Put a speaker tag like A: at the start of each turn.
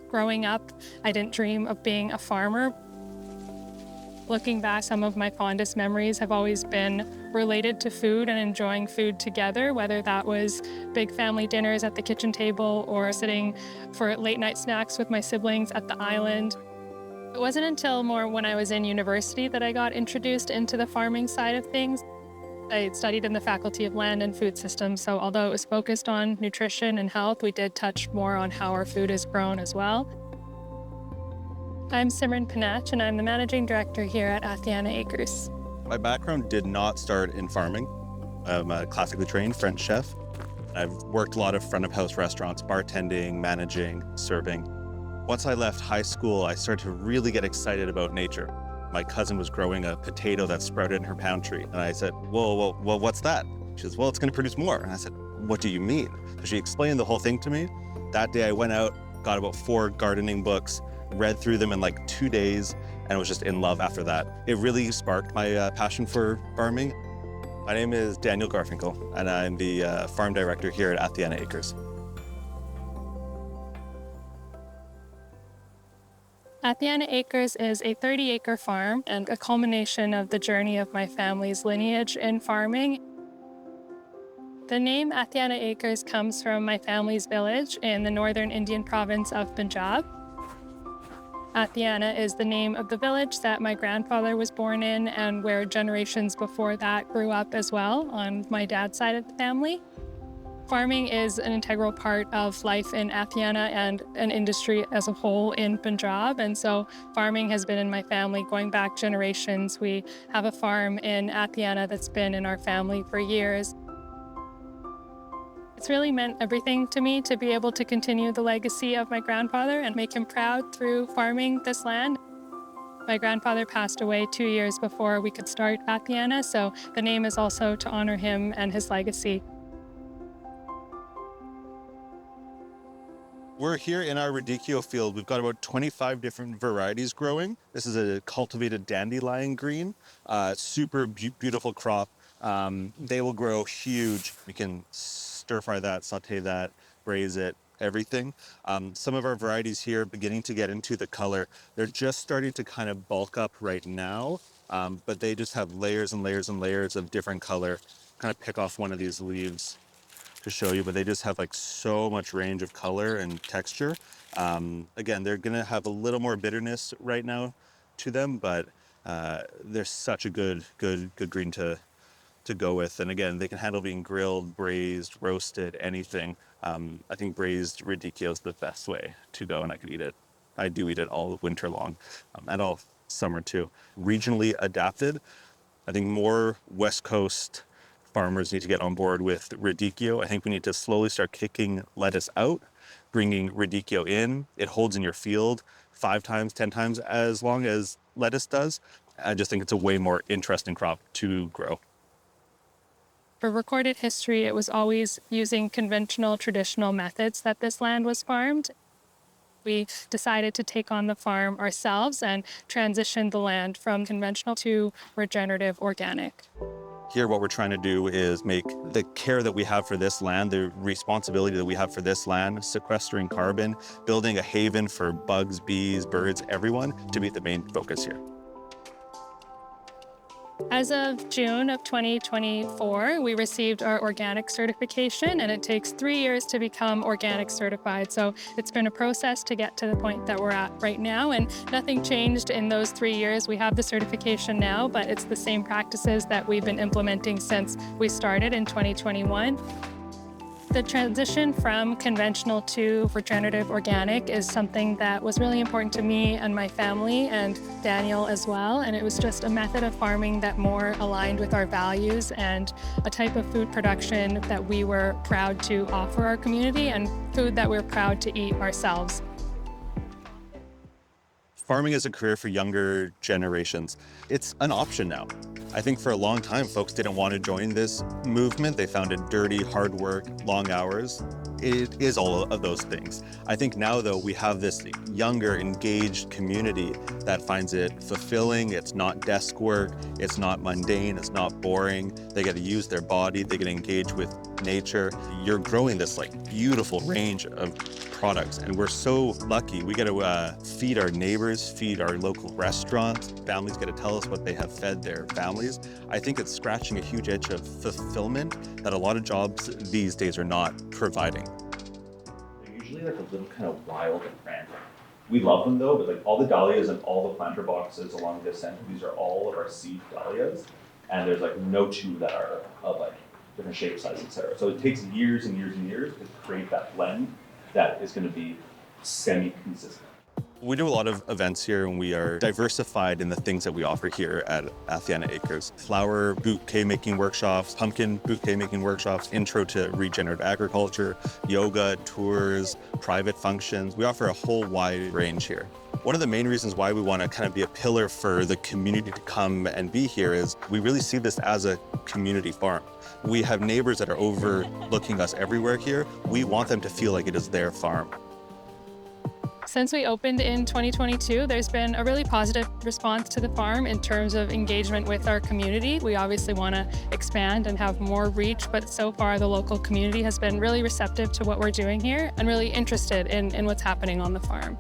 A: Growing up, I didn't dream of being a farmer. Looking back, some of my fondest memories have always been related to food and enjoying food together, whether that was big family dinners at the kitchen table or sitting for late night snacks with my siblings at the island. It wasn't until more when I was in university that I got introduced into the farming side of things. I studied in the Faculty of Land and Food Systems, so although it was focused on nutrition and health, we did touch more on how our food is grown as well. I'm Simran Panatch, and I'm the Managing Director here at Athiana Acres.
B: My background did not start in farming. I'm a classically trained French chef. I've worked a lot of front-of-house restaurants, bartending, managing, serving. Once I left high school, I started to really get excited about nature. My cousin was growing a potato that sprouted in her pantry, and I said, whoa, what's that? She says, well, it's going to produce more. And I said, what do you mean? So she explained the whole thing to me. That day I went out, got about 4 gardening books, read through them in like 2 days, and was just in love after that. It really sparked my passion for farming. My name is Daniel Garfinkel, and I'm the farm director here at Athiana Acres.
A: Athiana Acres is a 30-acre farm and a culmination of the journey of my family's lineage in farming. The name Athiana Acres comes from my family's village in the northern Indian province of Punjab. Athiana is the name of the village that my grandfather was born in and where generations before that grew up as well on my dad's side of the family. Farming is an integral part of life in Athiana and an industry as a whole in Punjab, and so farming has been in my family going back generations. We have a farm in Athiana that's been in our family for years. It's really meant everything to me to be able to continue the legacy of my grandfather and make him proud through farming this land. My grandfather passed away 2 years before we could start Athiana, so the name is also to honor him and his legacy.
B: We're here in our radicchio field. We've got about 25 different varieties growing. This is a cultivated dandelion green, super beautiful crop. They will grow huge. We can stir fry that, saute that, braise it, everything. Some of our varieties here are beginning to get into the color. They're just starting to kind of bulk up right now, but they just have layers and layers and layers of different color. Kind of pick off one of these leaves to show you, but they just have like so much range of color and texture. Again, they're gonna have a little more bitterness right now to them, but they're such a good green to go with. And again, they can handle being grilled, braised, roasted, anything. I think braised radicchio is the best way to go, and I could eat it. I do eat it all winter long, and all summer too. Regionally adapted. I think more West Coast farmers need to get on board with radicchio. I think we need to slowly start kicking lettuce out, bringing radicchio in. It holds in your field 5 times, 10 times as long as lettuce does. I just think it's a way more interesting crop to grow.
A: For recorded history, it was always using conventional, traditional methods that this land was farmed. We decided to take on the farm ourselves and transition the land from conventional to regenerative organic.
B: Here, what we're trying to do is make the care that we have for this land, the responsibility that we have for this land, sequestering carbon, building a haven for bugs, bees, birds, everyone, to be the main focus here.
A: As of June of 2024, we received our organic certification, and it takes 3 years to become organic certified. So it's been a process to get to the point that we're at right now, and nothing changed in those 3 years. We have the certification now, but it's the same practices that we've been implementing since we started in 2021. The transition from conventional to regenerative organic is something that was really important to me and my family and Daniel as well. And it was just a method of farming that more aligned with our values and a type of food production that we were proud to offer our community and food that we're proud to eat ourselves.
B: Farming is a career for younger generations. It's an option now. I think for a long time, folks didn't want to join this movement. They found it dirty, hard work, long hours. It is all of those things. I think now, though, we have this younger, engaged community that finds it fulfilling. It's not desk work. It's not mundane. It's not boring. They get to use their body. They get to engage with nature. You're growing this beautiful range of products. And we're so lucky. We get to feed our neighbors, feed our local restaurants. Families get to tell us what they have fed their families. I think it's scratching a huge itch of fulfillment that a lot of jobs these days are not providing.
C: They're usually like a little kind of wild and random. We love them though, but like all the dahlias and all the planter boxes along this center, these are all of our seed dahlias. And there's like no two that are of like different shape, size, etc. So it takes years and years and years to create that blend that is going to be semi-consistent.
B: We do a lot of events here, and we are diversified in the things that we offer here at Athiana Acres. Flower bouquet making workshops, pumpkin bouquet making workshops, intro to regenerative agriculture, yoga, tours, private functions. We offer a whole wide range here. One of the main reasons why we want to kind of be a pillar for the community to come and be here is we really see this as a community farm. We have neighbors that are overlooking us everywhere here. We want them to feel like it is their farm.
A: Since we opened in 2022, there's been a really positive response to the farm in terms of engagement with our community. We obviously want to expand and have more reach, but so far the local community has been really receptive to what we're doing here and really interested in what's happening on the farm.